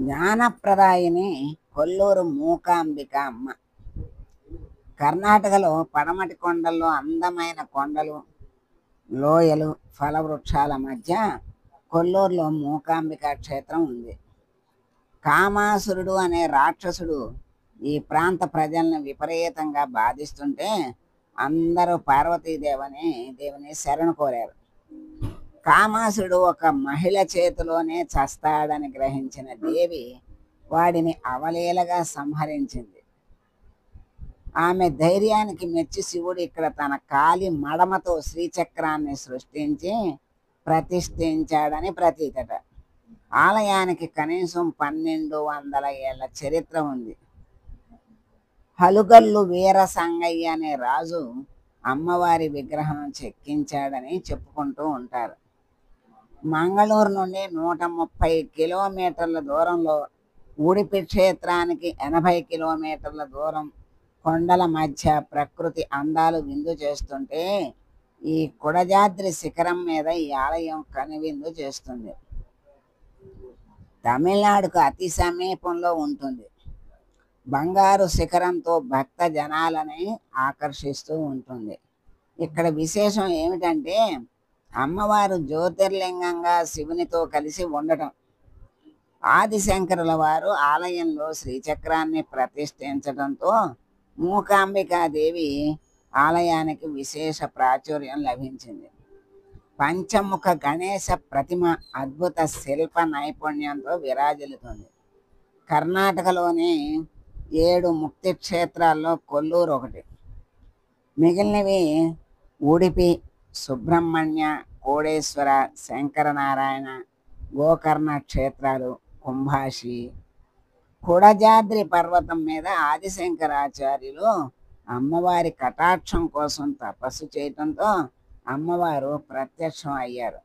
జ్ఞానప్రదాయిని కొల్లూరు మూకాంబిక అమ్మ. కర్ణాటకలో పడమటి కొండల్లో అందమైన కొండలు, లోయలు, ఫలవృక్షాల మధ్య కొల్లూరులో మూకాంబిక క్షేత్రం ఉంది. కామాసురుడు అనే రాక్షసుడు ఈ ప్రాంత ప్రజల్ని విపరీతంగా బాధిస్తుంటే అందరూ దేవుని శరణు కోరారు. కామాసుడు ఒక మహిళ చేతిలోనే చస్తాడని గ్రహించిన దేవి వాడిని అవలీలగా సంహరించింది. ఆమె ధైర్యానికి మెచ్చి శివుడు ఇక్కడ తన కాలి మడమతో శ్రీచక్రాన్ని సృష్టించి ప్రతిష్ఠించాడని ప్రతీకట. ఆలయానికి కనీసం 1200 ఏళ్ల చరిత్ర ఉంది. హలుగల్లు వీర సంగయ్య అనే రాజు అమ్మవారి విగ్రహం చెక్కించాడని చెప్పుకుంటూ ఉంటారు. మంగళూరు నుండి 130 కిలోమీటర్ల దూరంలో ఉడిపి క్షేత్రానికి 80 కిలోమీటర్ల దూరం కొండల మధ్య ప్రకృతి అందాలు విందు చేస్తుంటే ఈ కుడజాద్రి శిఖరం మీద ఈ ఆలయం కనువిందు చేస్తుంది. తమిళనాడుకు అతి సమీపంలో ఉంటుంది. బంగారు శిఖరంతో భక్త జనాలని ఆకర్షిస్తూ ఉంటుంది. ఇక్కడ విశేషం ఏమిటంటే అమ్మవారు జ్యోతిర్లింగంగా శివునితో కలిసి ఉండటం. ఆదిశంకరుల వారు ఆలయంలో శ్రీచక్రాన్ని ప్రతిష్ఠించడంతో మూకాంబికాదేవి ఆలయానికి విశేష ప్రాచుర్యం లభించింది. పంచముఖ గణేశ ప్రతిమ అద్భుత శిల్ప నైపుణ్యంతో విరాజిల్లుతుంది. కర్ణాటకలోని 7 ముక్తి క్షేత్రాల్లో కొల్లూరు ఒకటి. మిగిలినవి ఉడిపి, సుబ్రహ్మణ్య, కోడేశ్వర, శంకరనారాయణ, గోకర్ణ క్షేత్రాలు, కుంభాషి. కుడజాద్రి పర్వతం మీద ఆదిశంకరాచార్యులు అమ్మవారి కటాక్షం కోసం తపస్సు చేయటంతో అమ్మవారు ప్రత్యక్షం అయ్యారు.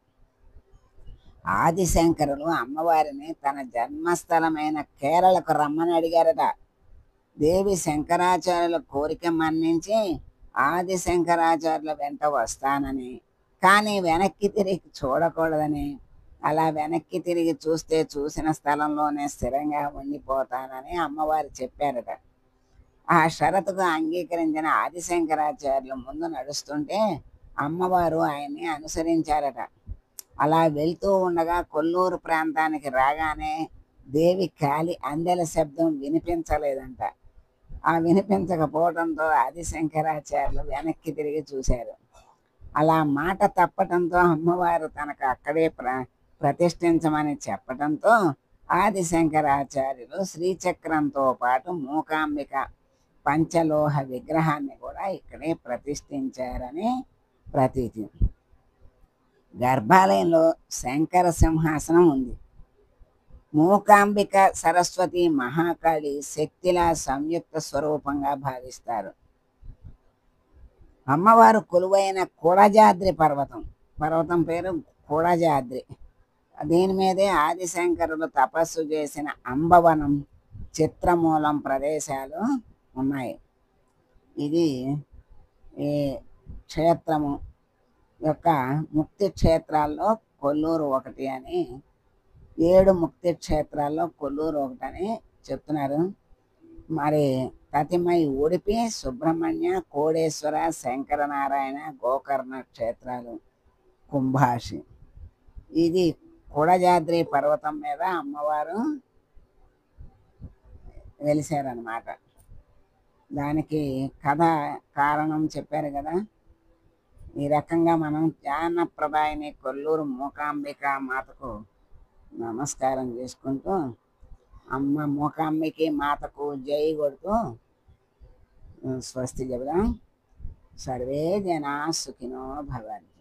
ఆదిశంకరులు అమ్మవారిని తన జన్మస్థలమైన కేరళకు రమ్మని అడిగారట. దేవి శంకరాచార్యుల కోరిక మన్నించి ఆదిశంకరాచార్యుల వెంట వస్తానని, కానీ వెనక్కి తిరిగి చూడకూడదని, అలా వెనక్కి తిరిగి చూస్తే చూసిన స్థలంలోనే స్థిరంగా ఉండిపోతానని అమ్మవారు చెప్పారట. ఆ షరతుకు అంగీకరించిన ఆదిశంకరాచార్యులు ముందు నడుస్తుంటే అమ్మవారు ఆయన్ని అనుసరించారట. అలా వెళ్తూ ఉండగా కొల్లూరు ప్రాంతానికి రాగానే దేవి కాలి అందెల శబ్దం వినిపించలేదంట. ఆ వినిపించకపోవడంతో ఆదిశంకరాచార్యులు వెనక్కి తిరిగి చూశారు. అలా మాట తప్పటంతో అమ్మవారు తనకు అక్కడే ప్రతిష్ఠించమని చెప్పటంతో ఆదిశంకరాచార్యులు శ్రీచక్రంతో పాటు మూకాంబిక పంచలోహ విగ్రహాన్ని కూడా ఇక్కడే ప్రతిష్ఠించారని ప్రతీతి. గర్భాలయంలో శంకర సింహాసనం ఉంది. మూకాంబిక సరస్వతి మహాకాళి శక్తిలా సంయుక్త స్వరూపంగా భావిస్తారు. అమ్మవారు కొలువైన కుడజాద్రి పర్వతం పేరు కుడజాద్రి. దీని మీదే ఆదిశంకరులు తపస్సు చేసిన అంబవనం, చిత్రమూలం ప్రదేశాలు ఉన్నాయి. ఇది ఈ క్షేత్రము యొక్క ముక్తి క్షేత్రాల్లో కొల్లూరు ఒకటి అని, 7 ముక్తి క్షేత్రాల్లో కొల్లూరు ఒకటని చెప్తున్నారు. మరి తతిమై ఉడిపి, సుబ్రహ్మణ్య, కోడేశ్వర, శంకరనారాయణ, గోకర్ణ క్షేత్రాలు, కుంభాషి. ఇది కుడజాద్రి పర్వతం మీద అమ్మవారు వెలిశారన్నమాట. దానికి కథ కారణం చెప్పారు కదా. ఈ రకంగా మనం జ్ఞానప్రదాయిని కొల్లూరు మూకాంబిక మాతకు నమస్కారం చేసుకుంటూ అమ్మ మూకాంబికి మాతకు జై కొడుతూ స్వస్తి చెబుదాం. సర్వే జనా సుఖినో భవంతు.